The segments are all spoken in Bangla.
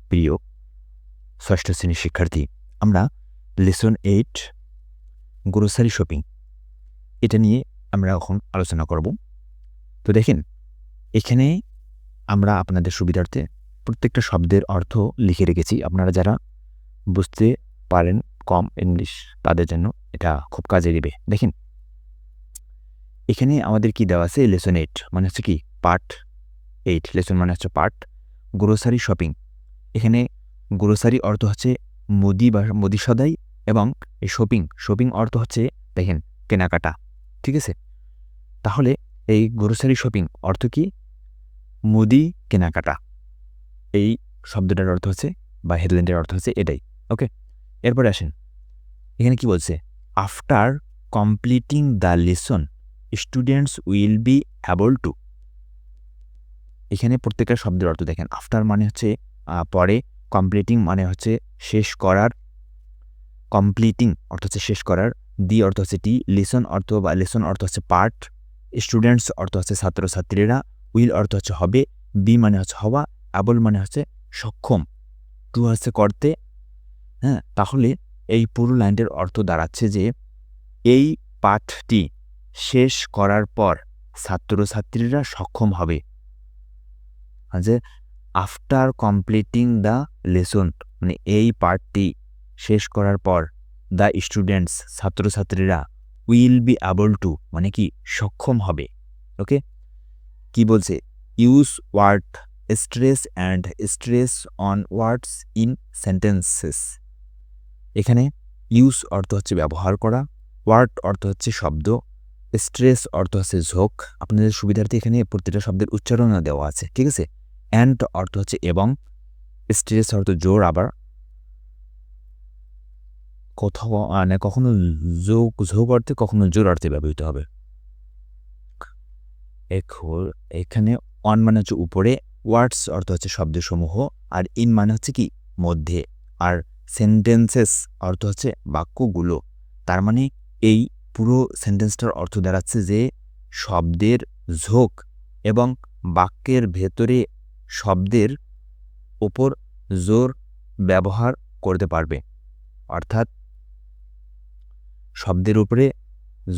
প্রিয় ষষ্ঠ শ্রেণীর শিক্ষার্থী, আমরা লেসন 8 গ্রোসারি শপিং এটা নিয়ে আমরা এখন আলোচনা করব। তো দেখেন, এখানে আমরা আপনাদের সুবিধার্থে প্রত্যেকটা শব্দের অর্থ লিখে রেখেছি। আপনারা যারা বুঝতে পারেন কম ইংলিশ, তাদের জন্য এটা খুব কাজে দিবে। দেখেন, এখানে আমাদের কি দেওয়া আছে? লেসন 8 মানে হচ্ছে কি পার্ট 8, লেসন মানে হচ্ছে পার্ট গ্রোসারি শপিং। এখানে গ্রোসারি অর্থ হচ্ছে মুদি বা মুদি সদাই, এবং এই শপিং অর্থ হচ্ছে দেখেন কেনাকাটা। ঠিক আছে, তাহলে এই গ্রোসারি শপিং অর্থ কি? মুদি কেনাকাটা। এই শব্দটার অর্থ হচ্ছে বা হেডলাইনটার অর্থ হচ্ছে এটাই। ওকে, এরপরে আসেন, এখানে কি বলছে? After completing the lesson students will be able two. এখানে প্রত্যেকটা শব্দের অর্থ দেখেন। আফটার মানে হচ্ছে পরে, কমপ্লিটিং মানে হচ্ছে শেষ করার, কমপ্লিটিং অর্থ হচ্ছে শেষ করার, দি অর্থ হচ্ছে টি, লেসন অর্থ হচ্ছে পার্ট, স্টুডেন্টস অর্থ হচ্ছে ছাত্রছাত্রীরা, উইল অর্থ হচ্ছে হবে, বি মানে হচ্ছে হওয়া, অ্যাবল মানে হচ্ছে সক্ষম, টু হচ্ছে করতে। হ্যাঁ, তাহলে এই পুরো লাইনটির অর্থ দাঁড়াচ্ছে যে এই পাঠটি শেষ করার পর ছাত্রছাত্রীরা সক্ষম হবে। যে আফটার কমপ্লিটিং দ্য লেসন মানে এই পার্টটি শেষ করার পর দ্য স্টুডেন্টস ছাত্রছাত্রীরা উইল বি অ্যাবল টু মানে কি সক্ষম হবে। ওকে, কি বলছে? Use word stress and stress on words in sentences. এখানে ইউজ অর্থ হচ্ছে ব্যবহার করা, ওয়ার্ড অর্থ হচ্ছে শব্দ, স্ট্রেস অর্থ হচ্ছে ঝোঁক। আপনাদের সুবিধার্থে এখানে প্রতিটা শব্দের উচ্চারণও দেওয়া আছে। ঠিক আছে, অ্যান্ড অর্থ হচ্ছে এবং, স্ট্রেস অর্থ জোর, আবার কোথাও মানে কখনো ঝোঁক অর্থে কখনো জোর অর্থে ব্যবহৃত হবে। এখানে অন মানে হচ্ছে উপরে, ওয়ার্ডস অর্থ হচ্ছে শব্দসমূহ, আর ইন মানে হচ্ছে কি মধ্যে, আর সেন্টেন্সেস অর্থ হচ্ছে বাক্যগুলো। তার মানে এই পুরো সেন্টেন্সটার অর্থ দাঁড়াচ্ছে যে শব্দের ঝোঁক এবং বাক্যের ভেতরে শব্দের উপর জোর ব্যবহার করতে পারবে, অর্থাৎ শব্দের উপরে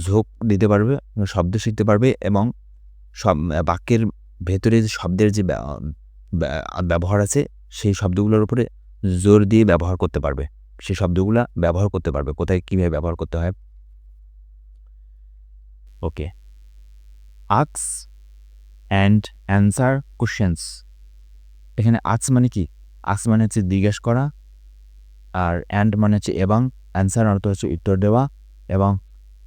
ঝোঁক দিতে পারবে, শব্দ শিখতে পারবে, এবং বাক্যের ভেতরে যে শব্দের যে ব্যবহার আছে সেই শব্দগুলোর উপরে জোর দিয়ে ব্যবহার করতে পারবে, সেই শব্দগুলা ব্যবহার করতে পারবে। কোথায় কীভাবে ব্যবহার করতে হয়? ওকে, আস্ক অ্যান্ড অ্যান্সার কোশ্চেন্স। এখানে আস্ক মানে কি? আস্ক মানে হচ্ছে জিজ্ঞেস করা, আর অ্যান্ড মানে হচ্ছে এবং, অ্যান্সার অর্থ হচ্ছে উত্তর দেওয়া, এবং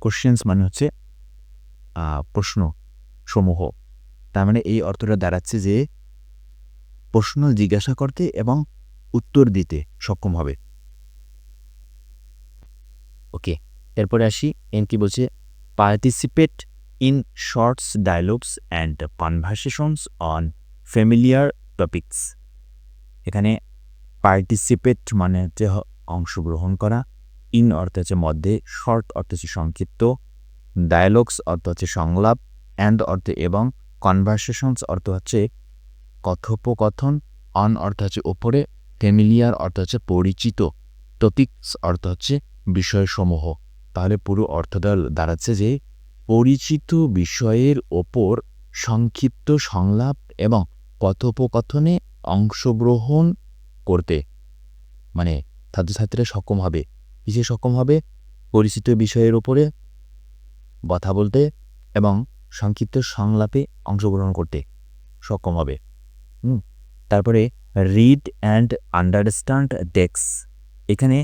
কোশ্চেন্স মানে হচ্ছে প্রশ্ন সমূহ। তার মানে এই অর্থটা দাঁড়াচ্ছে যে প্রশ্ন জিজ্ঞাসা করতে এবং উত্তর দিতে সক্ষম হবে। ওকে, এরপরে আসি, কি বলছে? Participate in shorts dialogs and conversations on familiar topics. এখানে পার্টিসিপেট মানে হচ্ছে অংশগ্রহণ করা, ইন অর্থ হচ্ছে মধ্যে, শর্ট অর্থ হচ্ছে সংক্ষিপ্ত, ডায়ালগস অর্থ হচ্ছে সংলাপ, অ্যান্ড অর্থ এবং, কনভারসেশনস অর্থ হচ্ছে কথোপকথন, অন অর্থ হচ্ছে ওপরে, ফ্যামিলিয়ার অর্থ হচ্ছে পরিচিত, টপিকস অর্থ হচ্ছে বিষয়সমূহ। তাহলে পুরো অর্থটা দাঁড়াচ্ছে যে পরিচিত বিষয়ের ওপর সংক্ষিপ্ত সংলাপ এবং কথোপকথনে অংশগ্রহণ করতে, মানে ছাত্রছাত্রীরা সক্ষম হবে। কিসে সক্ষম হবে? পরিচিত বিষয়ের ওপরে কথা বলতে এবং সংক্ষিপ্ত সংলাপে অংশগ্রহণ করতে সক্ষম হবে। তারপরে রিড অ্যান্ড আন্ডারস্ট্যান্ড টেক্সট। এখানে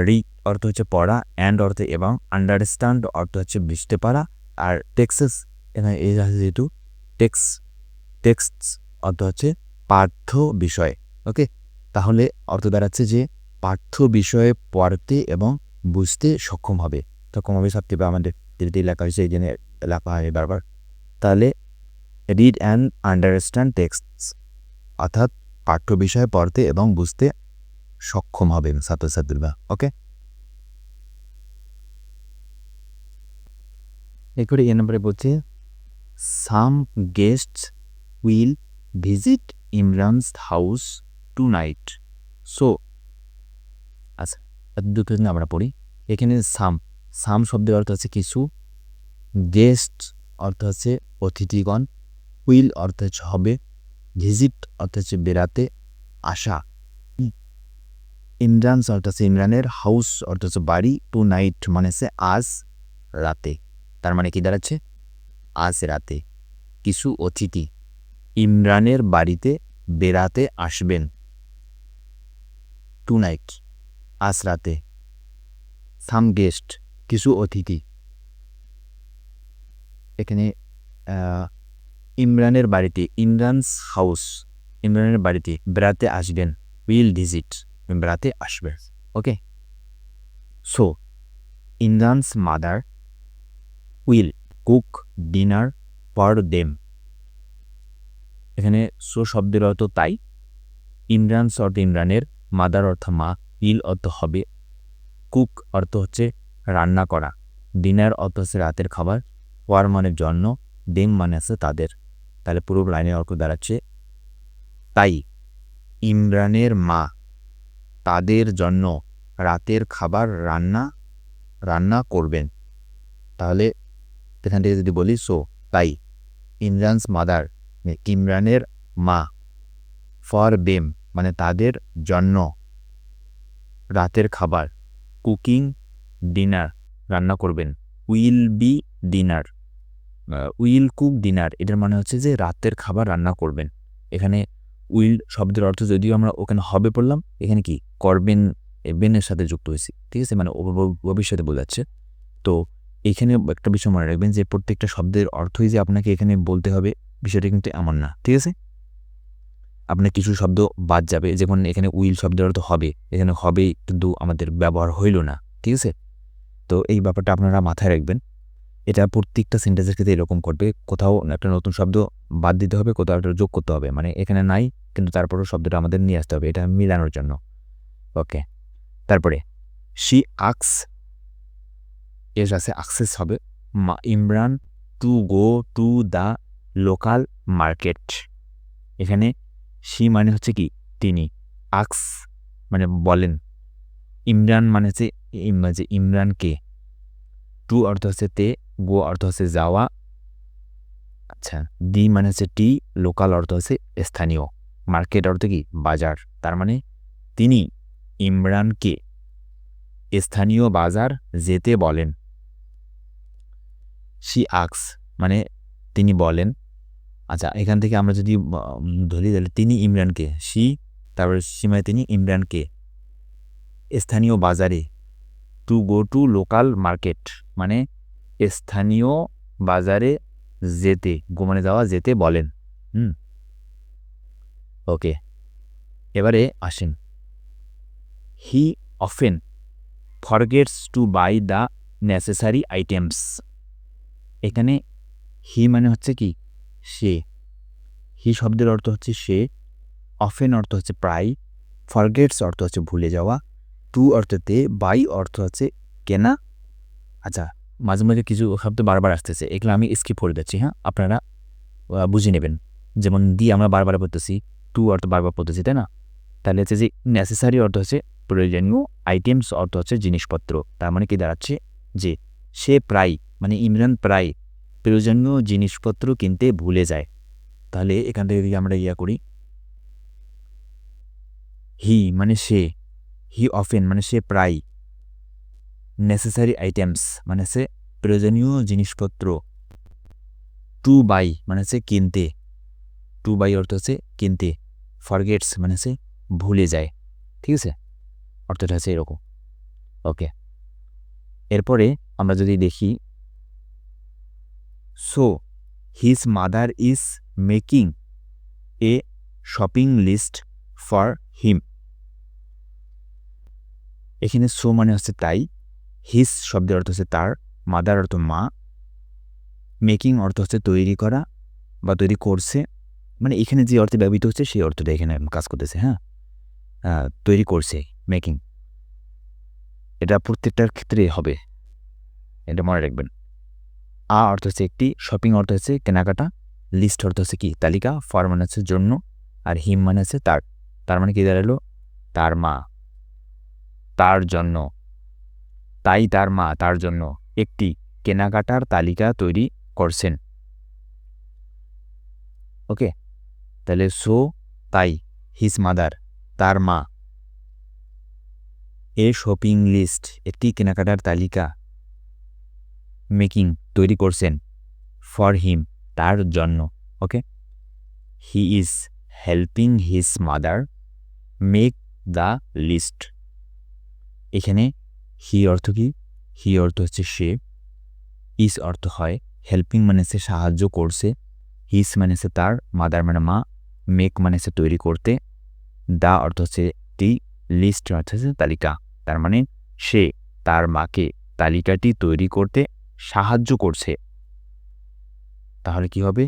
রিড অর্থ হচ্ছে পড়া, অ্যান্ড অর্থ এবং, আন্ডারস্ট্যান্ড অর্থ হচ্ছে বুঝতে পারা, আর টেক্সেস এখানে এই যেহেতু টেক্সট অর্থ হচ্ছে পাঠ্য বিষয়। ওকে, তাহলে অর্থ দাঁড়াচ্ছে যে পাঠ্য বিষয়ে পড়তে এবং বুঝতে সক্ষম হবে সবথেকে আমাদের যেটি লেখা হয়েছে এই জন্য লেখা হয় বারবার। তাহলে রিড অ্যান্ড আন্ডারস্ট্যান্ড টেক্সটস অর্থাৎ পাঠ্য বিষয়ে পড়তে এবং বুঝতে সক্ষম হবে ছাত্রছাত্রীরা। ওকে, এরপরে এ নম্বরে বলছে some guests will visit Imran's house tonight. So আচ্ছা, দুটো আমরা পড়ি। এখানে সাম শব্দের অর্থ হচ্ছে কিছু, গেস্ট অর্থ হচ্ছে অতিথিগণ, উইল অর্থ হচ্ছে হবে, ভিজিট অর্থ হচ্ছে বেড়াতে আসা, ইমরানস অর্থ হচ্ছে ইমরানের, হাউস অর্থ হচ্ছে বাড়ি, টু নাইট মানে হচ্ছে আজ রাতে। তার মানে কি দাঁড়াচ্ছে? আজ রাতে কিছু অতিথি ইমরানের বাড়িতে বেড়াতে আসবেন। টু নাইট আজ রাতে, সাম গেস্ট কিছু অতিথি। এখানে ইমরানের বাড়িতে, ইমরানস হাউস, ইমরানের বাড়িতে বেড়াতে আসবেন, উইল ভিজিট বেড়াতে আসবেন। Okay, so Imran's mother will cook dinner for them. এখানে সো শব্দের অর্থ তাই, ইমরানস অর্থ ইমরানের, মাদার অর্থ মা, উইল অর্থ হবে, কুক অর্থ হচ্ছে রান্না করা, ডিনার অর্থ হচ্ছে রাতের খাবার, ফর মানে জন্য, দেম মানে আছে তাদের। তাহলে পুরো লাইনের অর্থ দাঁড়াচ্ছে তাই ইমরানের মা তাদের জন্য রাতের খাবার রান্না করবেন। তাহলে এখান থেকে যদি বলি সো তাই ইমরানস মাদার ইমরানের মা, ফর দেম মানে তাদের জন্য, রাতের খাবার কুকিং ডিনার রান্না করবেন, will be dinner, will cook dinner এটার মানে হচ্ছে যে রাতের খাবার রান্না করবেন। এখানে উইল শব্দের অর্থ যদিও আমরা ওখানে হবে পড়লাম, এখানে কি করবেন বেনের সাথে যুক্ত হয়েছি, ঠিক আছে, মানে ভবিষ্যতে বোঝাচ্ছে। তো এখানে একটা বিষয় মনে রাখবেন যে প্রত্যেকটা শব্দের অর্থই যে আপনাকে এখানে বলতে হবে বিষয়টা কিন্তু এমন না, ঠিক আছে। আপনার কিছু শব্দ বাদ যাবে, যেমন এখানে উইল শব্দের অর্থ হবে, এখানে হবে কিন্তু আমাদের ব্যবহার হইল না, ঠিক আছে। তো এই ব্যাপারটা আপনারা মাথায় রাখবেন। এটা প্রত্যেকটা সেন্টেন্সের ক্ষেত্রে এরকম করবে, কোথাও একটা নতুন শব্দ বাদ দিতে হবে, কোথাও একটা যোগ করতে হবে, মানে এখানে নাই কিন্তু তারপরেও শব্দটা আমাদের নিয়ে আসতে হবে, এটা মিলানোর জন্য। ওকে, তারপরে শি আক্স, এর আছে আকসেস হবে, Imran to go to the local market. এখানে শি মানে হচ্ছে কি তিনি, আক্স মানে বলেন, ইমরান মানে হচ্ছে ইমরানকে, টু অর্থ হচ্ছে তে, গো অর্থ হচ্ছে যাওয়া, আচ্ছা, দি মানে হচ্ছে টি, লোকাল অর্থ হচ্ছে স্থানীয়, মার্কেট অর্থ কি বাজার। তার মানে তিনি ইমরানকে স্থানীয় বাজার যেতে বলেন। শি আক্স মানে তিনি বলেন। আচ্ছা, এখান থেকে আমরা যদি ধরি তাহলে তিনি ইমরানকে, শি তারপরে সীমায় তিনি ইমরানকে স্থানীয় বাজারে, to go to local market মানে স্থানীয় বাজারে যেতে, গো মানে যাওয়া, যেতে বলেন। ওকে, এবারে আসেন, he often forgets to buy the necessary items. এখানে হি মানে হচ্ছে কি সে, হি শব্দের অর্থ হচ্ছে সে, অফেন অর্থ হচ্ছে প্রায়, ফরগেটস অর্থ হচ্ছে ভুলে যাওয়া, টু অর্থতে, বাই অর্থ হচ্ছে কেনা। আচ্ছা, মাঝে মাঝে কিছু শব্দ বারবার আসতেছে, এগুলো আমি স্কিপ করে দিচ্ছি, হ্যাঁ, আপনারা বুঝে নেবেন। যেমন দি আমরা বারবার পড়তেছি, টু অর্থ বারবার পড়তেছি, তাই না। তাহলে হচ্ছে যে নেসেসারি অর্থ হচ্ছে প্রয়োজনীয়, আইটেমস অর্থ হচ্ছে জিনিসপত্র। তার মানে কি দাঁড়াচ্ছে যে সে প্রায় মানে ইমরান প্রায় প্রয়োজনীয় জিনিসপত্র কিনতে ভুলে যায়। তাহলে এখান থেকে যদি আমরা করি, হি মানে সে, হি অফেন মানে সে প্রায়, নেসেসারি আইটেমস মানে সে প্রয়োজনীয় জিনিসপত্র, টু বাই মানে হচ্ছে কিনতে, টু বাই অর্থ হচ্ছে কিনতে, ফরগেটস মানে হচ্ছে ভুলে যায়, ঠিক আছে, অর্থটা হচ্ছে এরকম। ওকে, এরপরে আমরা যদি দেখি, so his mother is making a shopping list for him. এখানে সো মানে হচ্ছে তাই, হিজ শব্দের অর্থ হচ্ছে তার, মাদার অর্থ মা, মেকিং অর্থ হচ্ছে তৈরি করা বা তৈরি করছে, মানে এখানে যে অর্থে ব্যবহৃত হচ্ছে সেই অর্থটা এখানে কাজ করতেছে, হ্যাঁ, তৈরি করছে, মেকিং, এটা প্রত্যেকটার ক্ষেত্রে হবে, এটা মনে রাখবেন। আ অর্থ হচ্ছে একটি, শপিং অর্থ হচ্ছে কেনাকাটা, লিস্ট অর্থ হচ্ছে কি তালিকা, ফর মানে হচ্ছে জন্য, আর হিম মানে হচ্ছে তার। তার মানে কি দাঁড়ালো, তার মা তার জন্য, তাই তার মা তার জন্য একটি কেনাকাটার তালিকা তৈরি করছেন। ওকে, তাহলে সো তাই হিজ মাদার তার মা এ শপিং লিস্ট একটি কেনাকাটার তালিকা মেকিং তৈরি করছেন ফর হিম তার জন্য। Okay, he is helping his mother make the list. এখানে হি অর্থ কি? হি অর্থ হচ্ছে সে, ইজ অর্থ হয় হেল্পিং মানে সে সাহায্য করছে, হিজ মানে সে তার, মাদার মানে মা, মেক মানে সে তৈরি করতে, দা অর্থ হচ্ছে টি, লিস্ট অর্থ হচ্ছে তালিকা। তার মানে সে তার মাকে তালিকাটি তৈরি করতে সাহায্য করছে। তাহলে কি হবে?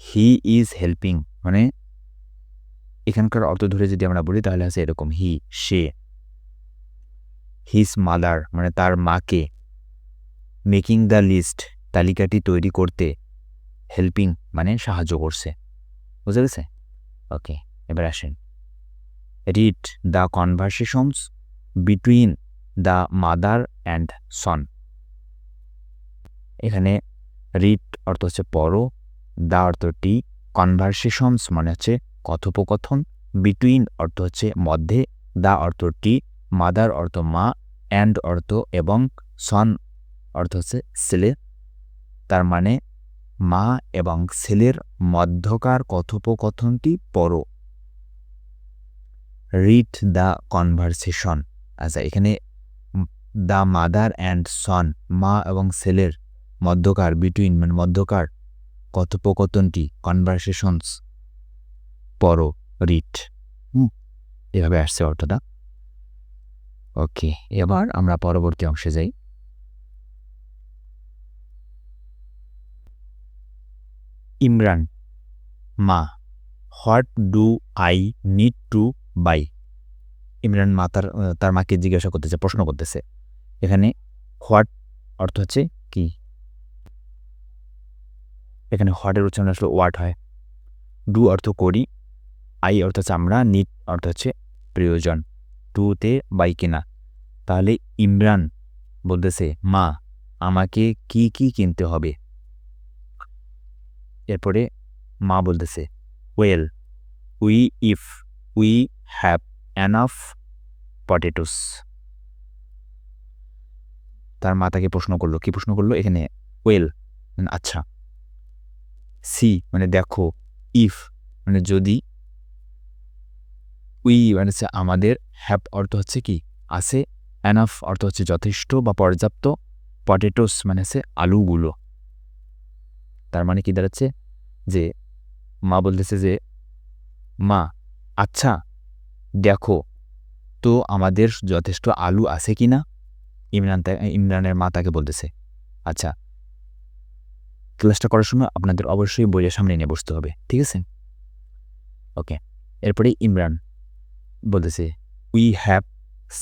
হি ইজ হেল্পিং, মানে এখানকার অর্থ ধরে যদি আমরা বলি তাহলে আছে এরকম, হি সে, হিজ মাদার মানে তার মাকে, মেকিং দ্য লিস্ট তালিকাটি তৈরি করতে, হেল্পিং মানে সাহায্য করছে। বুঝা গেছে? ওকে, এবার আসেন, read the conversations between the mother and সন। এখানে রিড অর্থ হচ্ছে পড়ো, দ্য অর্থটি, কনভারসেশনস মানে হচ্ছে কথোপকথন, বিটুইন অর্থ হচ্ছে মধ্যে, দ্য অর্থটি, মাদার অর্থ মা, অ্যান্ড অর্থ এবং, সন অর্থ হচ্ছে ছেলে। তার মানে মা এবং ছেলের মধ্যকার কথোপকথনটি পড়ো। Read the conversation. আচ্ছা, এখানে দ্য মাদার অ্যান্ড সন মা এবং ছেলের মধ্যকার, বিটুইন মানে মধ্যকার কথোপকথনটি, কনভারসেশনস পড়ো, রিড। এভাবে আসছে অর্থটা। ওকে, এবার আমরা পরবর্তী অংশে যাই। ইমরান, মা, what do I need to buy. Imran মা তার মাকে জিজ্ঞাসা করতেছে, প্রশ্ন করতেছে। এখানে হোয়াট অর্থ হচ্ছে কি, এখানে হোয়াটের উচ্চারণ আসলে ওয়াট হয়। ডু অর্থ করি, আই অর্থ হচ্ছে আমরা, নিড অর্থ হচ্ছে প্রয়োজন, টুতে বাই কিনা। তাহলে ইমরান বলতেছে, মা আমাকে কি কি কিনতে হবে। এরপরে মা বলতেছে, well if we have enough potatoes. তার মা তাকে প্রশ্ন করলো, কি প্রশ্ন করলো? এখানে ওয়েল আচ্ছা, সি মানে দেখো, ইফ মানে যদি, উই মানে হচ্ছে আমাদের, হ্যাভ অর্থ হচ্ছে কি আছে, এনাফ অর্থ হচ্ছে যথেষ্ট বা পর্যাপ্ত, পটেটোস মানে হচ্ছে আলুগুলো। তার মানে কি দাঁড়াচ্ছে যে মা বলতেছে যে, মা আচ্ছা দেখো তো আমাদের যথেষ্ট আলু আছে কি না। ইমরানের মা তাকে বলতেছে। আচ্ছা, ক্লাসটা করার সময় আপনাদের অবশ্যই বইয়ের সামনে নিয়ে বসতে হবে, ঠিক আছে? ওকে, এরপরে ইমরান বলতেছে, we have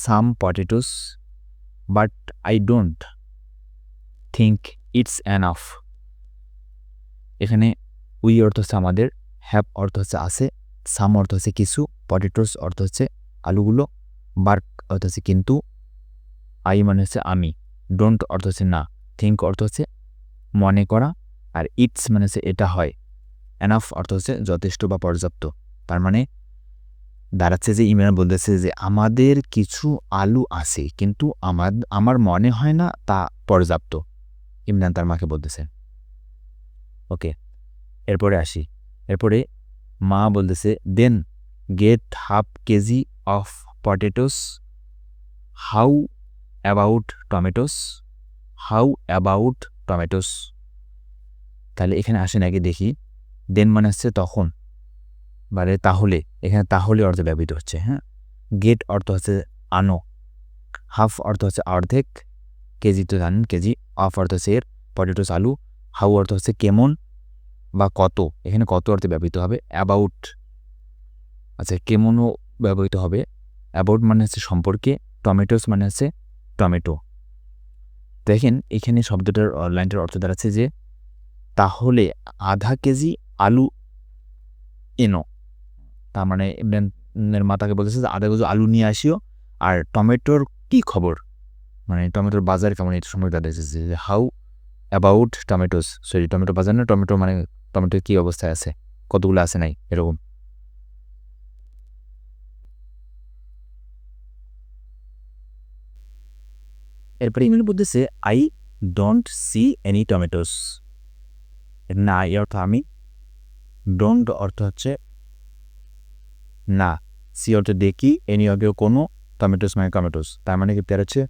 some potatoes but I don't think it's enough. এখানে উই অর্থ হচ্ছে আমাদের, হ্যাভ অর্থ হচ্ছে আছে, সাম অর্থ হচ্ছে কিছু, পটেটোস অর্থ হচ্ছে আলুগুলো, বাট অর্থ হচ্ছে কিন্তু, আই মানে হচ্ছে আমি, ডোন্ট অর্থ হচ্ছে না, থিঙ্ক অর্থ হচ্ছে মনে করা, আর ইটস মানে হচ্ছে এটা হয়, এনাফ অর্থ হচ্ছে যথেষ্ট বা পর্যাপ্ত। তার মানে দাঁড়াচ্ছে যে ইমরান বলতেছে যে আমাদের কিছু আলু আছে কিন্তু আমার মনে হয় না তা পর্যাপ্ত। ইমরান তার মাকে বলতেছে। ওকে, এরপরে আসি। এরপরে মা বলতেছে, then get half kg of potatoes, how about tomatoes, how about tomatoes. তাহলে এখানে আসেন আগে দেখি, দেন মানে হচ্ছে তখন, মানে তাহলে, এখানে তাহলে অর্থ ব্যবহৃত হচ্ছে। হ্যাঁ, গেট অর্থ হচ্ছে আনো, হাফ অর্থ হচ্ছে অর্ধেক, কেজি তো জানেন কেজি, অফ অর্থ হচ্ছে এর, পটেটোস আলু, হাউ অর্থ হচ্ছে কেমন বা কত, এখানে কত অর্থে ব্যবহৃত হবে, অ্যাবাউট, আচ্ছা কেমনও ব্যবহৃত হবে, অ্যাবাউট মানে হচ্ছে সম্পর্কে, টমেটোস মানে হচ্ছে টমেটো। দেখেন এখানে শব্দটার লাইনটার অর্থ দাঁড়াচ্ছে যে তাহলে আধা কেজি আলু এনো। তার মানে ইমরান মাতাকে বলতেছে যে আধা কেজি আলু নিয়ে আসিও, আর টমেটোর কি খবর, মানে টমেটোর বাজার কেমন এটা সম্পর্কে জানতে চাইছে যে how about tomatoes, sorry tomato বাজার না, টমেটো মানে টমেটোর কী অবস্থায় আছে, কতগুলো আছে নাই এরকম। এরপরে ইমেল বলতেছে I don't see any tomatoes. না এর অর্থ আমি, ডোন্ট অর্থ হচ্ছে না, সি অর্থ দেখি, এনি অর্থ কোনো, টমেটোস মানে টমেটোস, তার মানে কি তার হচ্ছে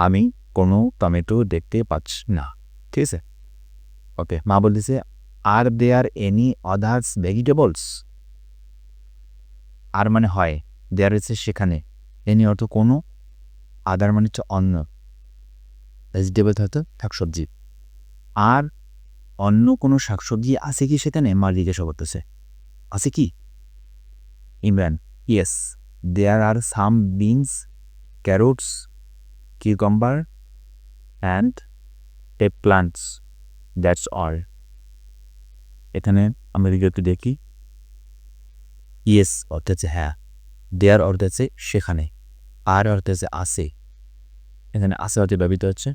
আমি কোনো টমেটো দেখতে পাচ্ছি না, ঠিক আছে। ওকে, মা বলতেছে আর দেয়ার এনি আদার্স ভেজিটেবলস। আর মানে হয়, দেয়ার হচ্ছে সেখানে, এনি অর্থ কোনো, আদার মানে হচ্ছে অন্য, ভেজিটেবল হয়তো শাকসবজি, আর অন্য কোনো শাকসবজি আছে কি সেখানে, মা জিজ্ঞাসা করতেছে আছে কি। Imran yes there are some beans, carrots, cucumber and plants, that's all. এখানে আমরা যদি দেখি ইয়েস অর্থ হচ্ছে হ্যাঁ, দেয়ার অর্থ হচ্ছে সেখানে, আর অর্থ হচ্ছে আছে, এখানে আছে অর্থে ব্যবহৃত হচ্ছে।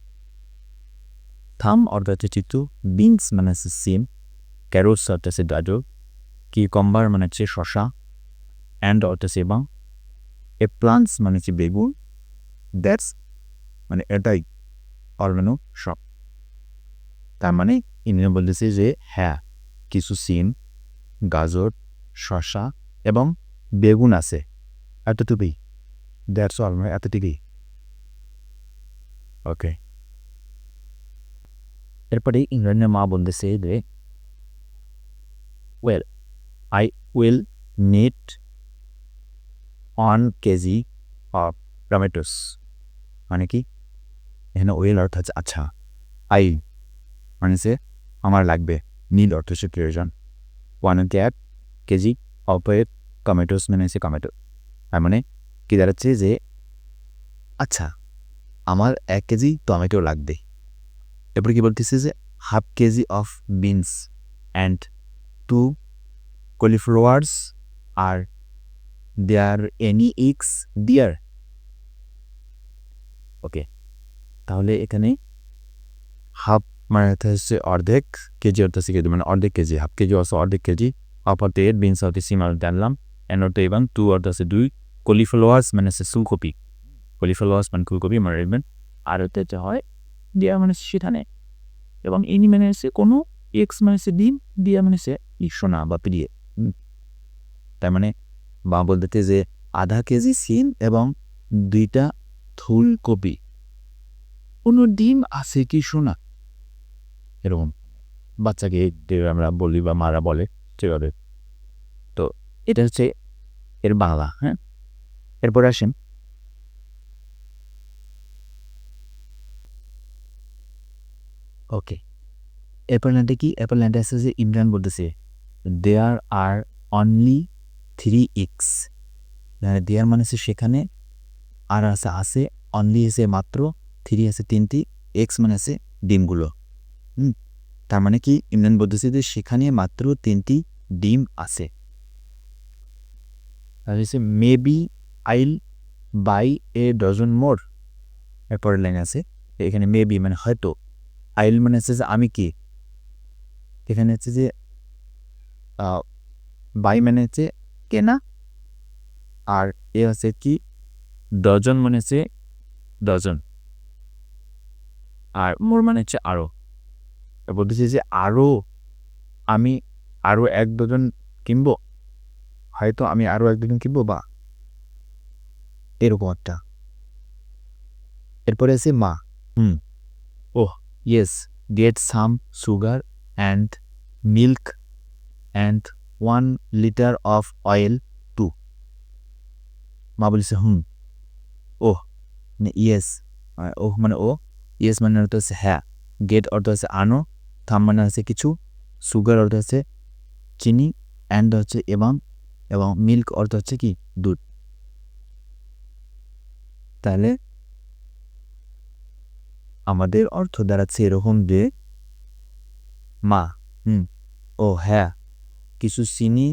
থাম অর্থ হচ্ছে চিত্তু, বিনস মানে হচ্ছে সিম, ক্যারোটস অর্থ হচ্ছে গাজর, কিউকাম্বার মানে হচ্ছে শশা, অ্যান্ড অর্থ হচ্ছে এবং, এ প্লান্টস মানে হচ্ছে বেগুন, দ্যাটস মানে এটাই, অল মানে সব। তার মানে ইনি বলতেছে যে হ্যাঁ কিছু সিম, গাজর, শশা এবং বেগুন আছে, এতটুকুই, দ্যাটস অল মানে এতটুকুই। ওকে, এরপরে ইংল্যান্ডের মা বলতেছে যে well I will need 1 kg of tomatoes. মানে কি, এখানে ওয়েল অর্থ হচ্ছে আচ্ছা, আই মানে হচ্ছে আমার লাগবে, নিড অর্থ হচ্ছে প্রয়োজন, 1 কেজি অফ টমেটোস মানে হচ্ছে টমেটো, তার মানে কি দাঁড়াচ্ছে যে আচ্ছা আমার 1 কেজি টমেটো লাগবে। এরপরে কি বলতেছে যে half kg of beans and 2 cauliflowers, are there any eggs dear. Okay, তাহলে এখানে হাফ মানে হচ্ছে অর্ধেক, কেজি অর্থ হচ্ছে কেজি মানে অর্ধেক কেজি, হাফ কেজি অর্থ অর্ধেক কেজি, হাফ অর্থ এর, বিনস অর্থ সিম অর্থ আনলাম, অ্যান্ড অর্থ এবং, 2 অর্থ হচ্ছে 2, কলিফ্লাওয়ার্স মানে হচ্ছে ফুলকপি, কলিফ্লাওয়ার্স মানে ফুলকপি মনে রাখবেন, আর হচ্ছে হয় দেয়া মানে সেখানে, এবং এনি মানে হচ্ছে কোনো, এক্স মানে হচ্ছে ডিম, দিয়া মানে হচ্ছে সোনা বা প্রিয়ে। তার মানে বা বলতে যে আধা কেজি সিম এবং 2টা ফুলকপি, কোনো ডিম আছে কি সোনা, এরকম বাচ্চাকে আমরা বলি বা মারা বলে সেভাবে। তো এটা হচ্ছে এর বাংলা। হ্যাঁ, এরপরে আসেন ওকে, এরপর ল্যান্ডে কি, এরপর ল্যান্ডে আছে যে ইমরান বলতেছে দেয়ার আর অনলি 3 এগস। দেয়ার মানে হচ্ছে সেখানে, আর আছে আছে, অনলি আছে মাত্র, 3 আছে 3টি, এক্স মানে আছে ডিমগুলো। তার মানে কি ইমরান বলতেছে যে সেখানে মাত্র 3টি ডিম আছে। তাহলে হচ্ছে মেবি আইল বাই এ ডজন মোর। এরপরের লাইন আছে এখানে মেবি মানে হয়তো, আইল মানে হচ্ছে যে আমি কি, এখানে হচ্ছে যে বাই মানে হচ্ছে কেনা, আর এ হচ্ছে কি ডজন মানে হচ্ছে ডজন, আর মোর মানে হচ্ছে আরও। বলতেছি যে আরও, আমি আরও 1 ডজন কিনবো, হয়তো আমি আরও 1 ডজন কিনবো বা এরকম একটা। এরপরে আছে মা, oh yes get some sugar and milk and 1 litre of oil too. মা বলছে ওহ মানে ইয়েস, ওহ মানে ও, ইয়েস মানে অর্থ হচ্ছে হ্যাঁ, গেট অর্থ হচ্ছে আনো, থাম মানে হচ্ছে কিছু, সুগার অর্থ হচ্ছে চিনি, অ্যান্ড হচ্ছে এবং, এবং মিল্ক অর্থ হচ্ছে কি দুধ। তাহলে আমাদের অর্থ দাঁড়াচ্ছে এরকম যে মা ও হ্যাঁ কিছু চিনি,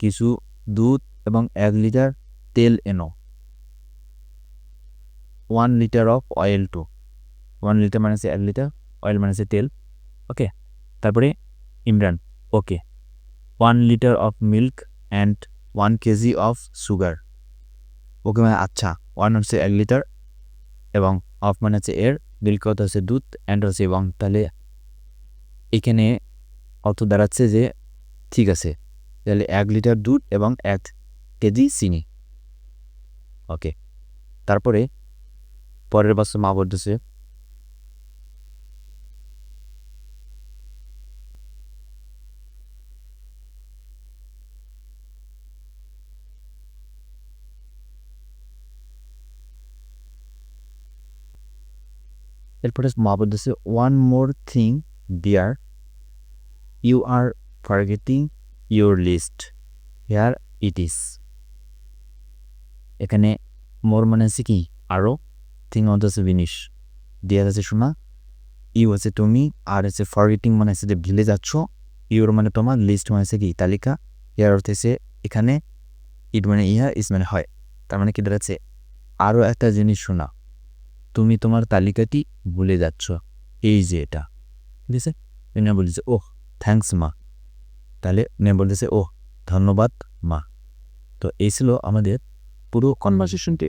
কিছু দুধ এবং 1 লিটার তেল এনো। 1 litre of oil too. 1 litre মানে হচ্ছে 1 লিটার, অয়েল মানে হচ্ছে তেল। ওকে, তারপরে Imran, okay 1 litre of milk and 1 kg of sugar. Okay মানে আচ্ছা, 1 হচ্ছে 1 লিটার এবং অফ মানে হচ্ছে এর, মিল্ক কত হচ্ছে দুধ, অ্যান্ড হচ্ছে এবং। তাহলে এখানে অত দাঁড়াচ্ছে যে ঠিক আছে, তাহলে 1 লিটার দুধ এবং 1 কেজি চিনি। ওকে, তারপরে পরের বাক্স মা বলতেছে এরপরে মা বলতেছে 1 more thing dear, you are forgetting your list, here it is. এখানে মোর মানে আছে কি আরও, থিং হচ্ছে জিনিস, ডিয়ার আছে শোনা, ইউ আছে তুমি, আর আছে ফরগেটিং মানে আছে যে ভুলে যাচ্ছ, ইউর মানে তোমার, লিস্ট মানে আছে কি তালিকা, হেয়ার অর্থ হচ্ছে এখানে, ইট মানে ইহা, ইজ মানে হয়। তার মানে কি দাঁড়াচ্ছে আরও একটা জিনিস শোনা, তুমি তোমার তালিকাটি ভুলে যাচ্ছ, এই যে এটা। ঠিক আছে, নেম বলতেছে ওহ থ্যাংকস মা। তাহলে নেম বলতেছে ওহ ধন্যবাদ মা। তো এই ছিল আমাদের পুরো কনভারসেশনটি।